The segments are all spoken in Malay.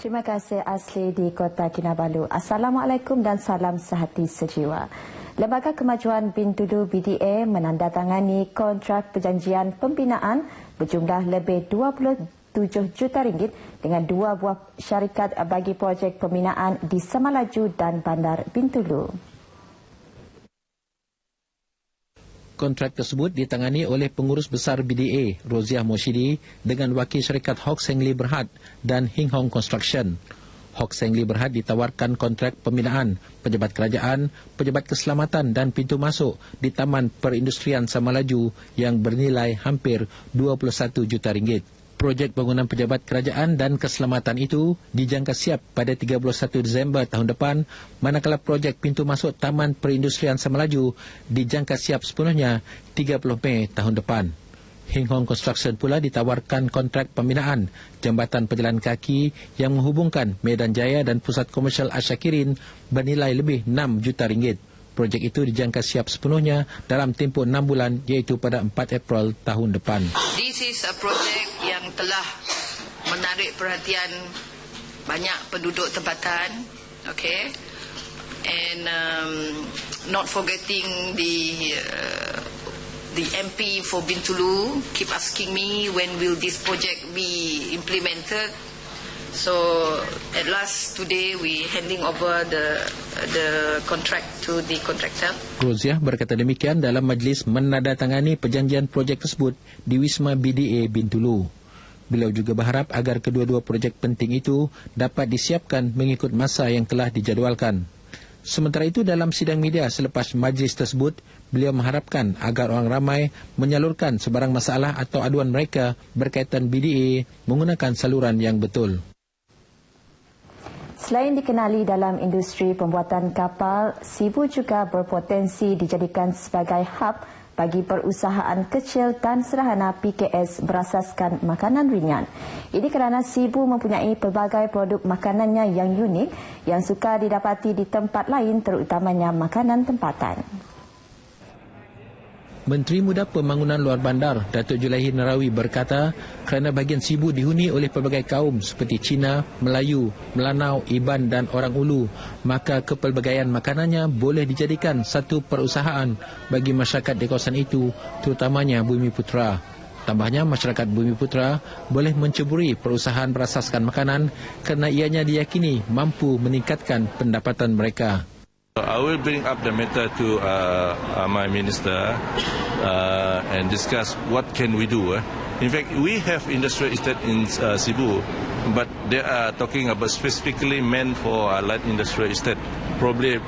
Terima kasih Asli di Kota Kinabalu. Assalamualaikum dan salam sehati sejiwa. Lembaga Kemajuan Bintulu BDA menandatangani kontrak perjanjian pembinaan berjumlah lebih 27 juta ringgit dengan dua buah syarikat bagi projek pembinaan di Semalaju dan Bandar Bintulu. Kontrak tersebut ditangani oleh pengurus besar BDA, Roziah Moshidi, dengan wakil syarikat Hock Seng Lee Berhad dan Hing Hong Construction. Hock Seng Lee Berhad ditawarkan kontrak pembinaan, pejabat kerajaan, pejabat keselamatan dan pintu masuk di Taman Perindustrian Semalaju yang bernilai hampir 21 juta ringgit. Projek bangunan pejabat kerajaan dan keselamatan itu dijangka siap pada 31 Disember tahun depan, manakala projek pintu masuk Taman Perindustrian Semalaju dijangka siap sepenuhnya 30 Mei tahun depan. Hing Hong Construction pula ditawarkan kontrak pembinaan jambatan pejalan kaki yang menghubungkan Medan Jaya dan Pusat Komersial Asyakirin bernilai lebih 6 juta ringgit. Projek itu dijangka siap sepenuhnya dalam tempoh 6 bulan iaitu pada 4 April tahun depan. This is a project yang telah menarik perhatian banyak penduduk tempatan, okay, and not forgetting the MP for Bintulu keep asking me when will this project be implemented. So at last today we handing over the contract to the contractor. Roziah berkata demikian dalam majlis menandatangani perjanjian projek tersebut di Wisma BDA Bintulu. Beliau juga berharap agar kedua-dua projek penting itu dapat disiapkan mengikut masa yang telah dijadualkan. Sementara itu dalam sidang media selepas majlis tersebut, beliau mengharapkan agar orang ramai menyalurkan sebarang masalah atau aduan mereka berkaitan BDA menggunakan saluran yang betul. Selain dikenali dalam industri pembuatan kapal, Sibu juga berpotensi dijadikan sebagai hub bagi perusahaan kecil dan sederhana PKS berasaskan makanan ringan. Ini kerana Sibu mempunyai pelbagai produk makanannya yang unik yang sukar didapati di tempat lain, terutamanya makanan tempatan. Menteri Muda Pembangunan Luar Bandar, Datuk Julaihi Narawi berkata, kerana bahagian Sibu dihuni oleh pelbagai kaum seperti Cina, Melayu, Melanau, Iban dan Orang Ulu, maka kepelbagaian makanannya boleh dijadikan satu perusahaan bagi masyarakat di kawasan itu, terutamanya Bumi Putra. Tambahnya, masyarakat Bumi Putra boleh menceburi perusahaan berasaskan makanan kerana ianya diyakini mampu meningkatkan pendapatan mereka. I will bring up the matter to my minister and discuss what can we do. In fact, we have industrial estate in Sibu, but they are talking about specifically meant for light industrial estate, probably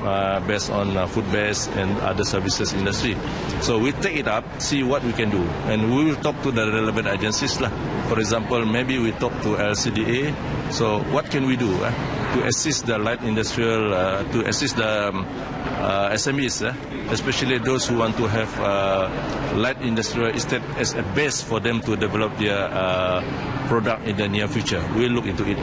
based on food based and other services industry. So we take it up, see what we can do, and we will talk to the relevant agencies lah. For example, maybe we talk to LCDA. So what can we do to assist the light industrial, to assist the SMEs, especially those who want to have light industrial estate as a base for them to develop their product in the near future. We'll look into it.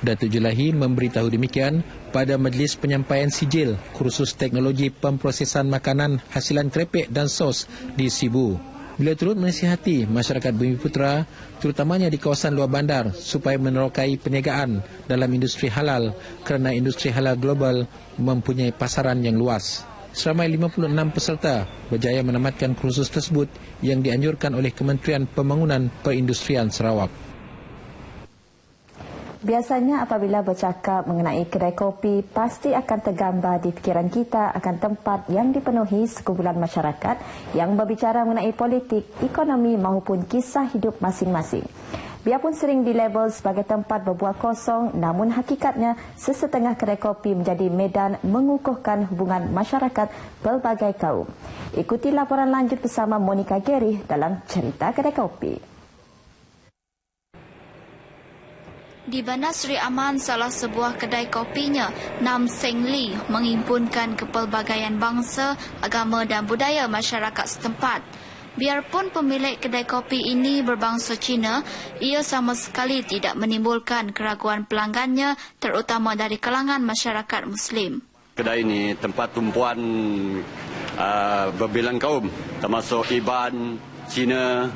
Datuk Julaihi memberitahu demikian pada majlis penyampaian sijil kursus teknologi pemprosesan makanan hasilan krepek dan sos di Sibu. Beliau turut menasihati masyarakat Bumi Putra, terutamanya di kawasan luar bandar, supaya menerokai perniagaan dalam industri halal kerana industri halal global mempunyai pasaran yang luas. Seramai 56 peserta berjaya menamatkan kursus tersebut yang dianjurkan oleh Kementerian Pembangunan Perindustrian Sarawak. Biasanya apabila bercakap mengenai kedai kopi, pasti akan tergambar di fikiran kita akan tempat yang dipenuhi sekumpulan masyarakat yang berbicara mengenai politik, ekonomi maupun kisah hidup masing-masing. Biarpun sering dilabel sebagai tempat berbual kosong, namun hakikatnya sesetengah kedai kopi menjadi medan mengukuhkan hubungan masyarakat pelbagai kaum. Ikuti laporan lanjut bersama Monica Geri dalam Cerita Kedai Kopi. Di Bandar Seri Aman, salah sebuah kedai kopinya, Nam Seng Lee, menghimpunkan kepelbagaian bangsa, agama dan budaya masyarakat setempat. Biarpun pemilik kedai kopi ini berbangsa Cina, ia sama sekali tidak menimbulkan keraguan pelanggannya, terutama dari kalangan masyarakat Muslim. Kedai ini tempat tumpuan berbilang kaum, termasuk Iban, Cina,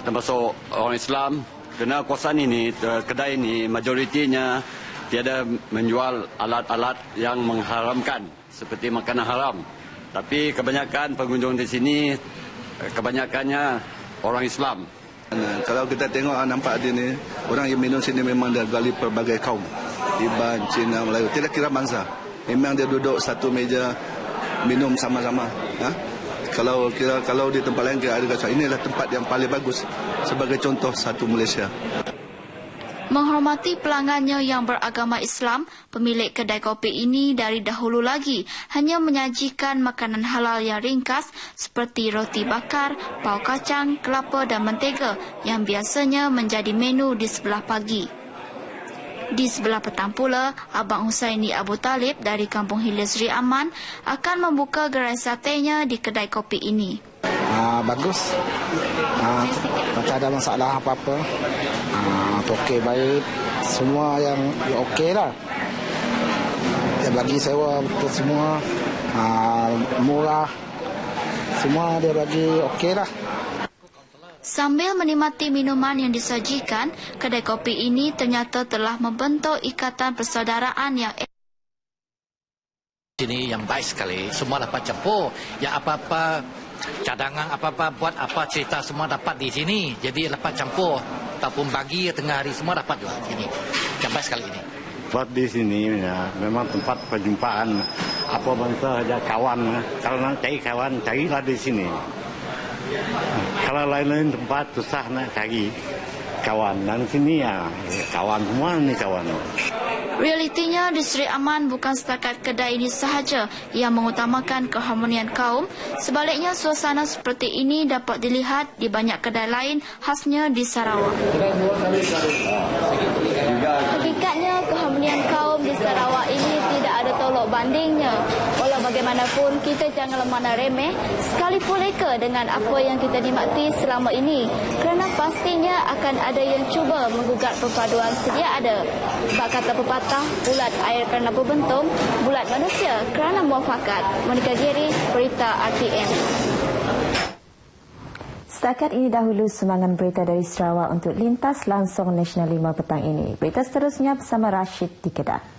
termasuk orang Islam, Kena kawasan ini, kedai ini majoritinya tiada menjual alat-alat yang mengharamkan seperti makanan haram. Tapi kebanyakan pengunjung di sini kebanyakannya orang Islam. Kalau kita tengok nampak di ni, orang yang minum sini memang dari pelbagai kaum. Iban, Cina, Melayu, tidak kira bangsa. Memang dia duduk satu meja minum sama-sama. Kalau di tempat lain kita ada kata inilah tempat yang paling bagus sebagai contoh satu Malaysia. Menghormati pelanggannya yang beragama Islam, pemilik kedai kopi ini dari dahulu lagi hanya menyajikan makanan halal yang ringkas seperti roti bakar, pau kacang, kelapa dan mentega yang biasanya menjadi menu di sebelah pagi. Di sebelah petang pula, Abang Husaini Abu Talib dari Kampung Hilir Seri Aman akan membuka gerai satenya di kedai kopi ini. Bagus. Tak ada masalah apa-apa. Okey, baik. Semua yang okey lah. Dia bagi sewa betul semua. Murah. Semua dia bagi okey lah. Sambil menikmati minuman yang disajikan, kedai kopi ini ternyata telah membentuk ikatan persaudaraan yang sini yang baik sekali. Semua dapat campur. Yang apa-apa cadangan, apa-apa buat apa cerita semua dapat di sini. Jadi dapat campur ataupun bagi tengah hari semua dapat juga di sini. Yang baik sekali ini. Buat di sini ya, memang tempat perjumpaan apa bangsa saja kawan. Kalau nak cari kawan, carilah di sini. Kalau lain-lain tempat susah nak cari kawan. Dan sini ya kawan semua ni kawan. Realitinya di Seri Aman bukan setakat kedai ini sahaja yang mengutamakan keharmonian kaum. Sebaliknya suasana seperti ini dapat dilihat di banyak kedai lain khasnya di Sarawak. Hakikatnya keharmonian kaum di Sarawak ini tidak ada tolok bandingnya. Walau bagaimanapun kita janganlah mana remeh sekalipun leka dengan apa yang kita nikmati selama ini. Kerana pastinya akan ada yang cuba menggugat perpaduan sedia ada. Sebab kata pepatah, bulat air kerana berbentum, bulat manusia kerana muafakat. Monika Giri, Berita RTM. Setakat ini dahulu sumbangan berita dari Sarawak untuk Lintas Langsung Nasional 5 petang ini. Berita seterusnya bersama Rashid di Kedah.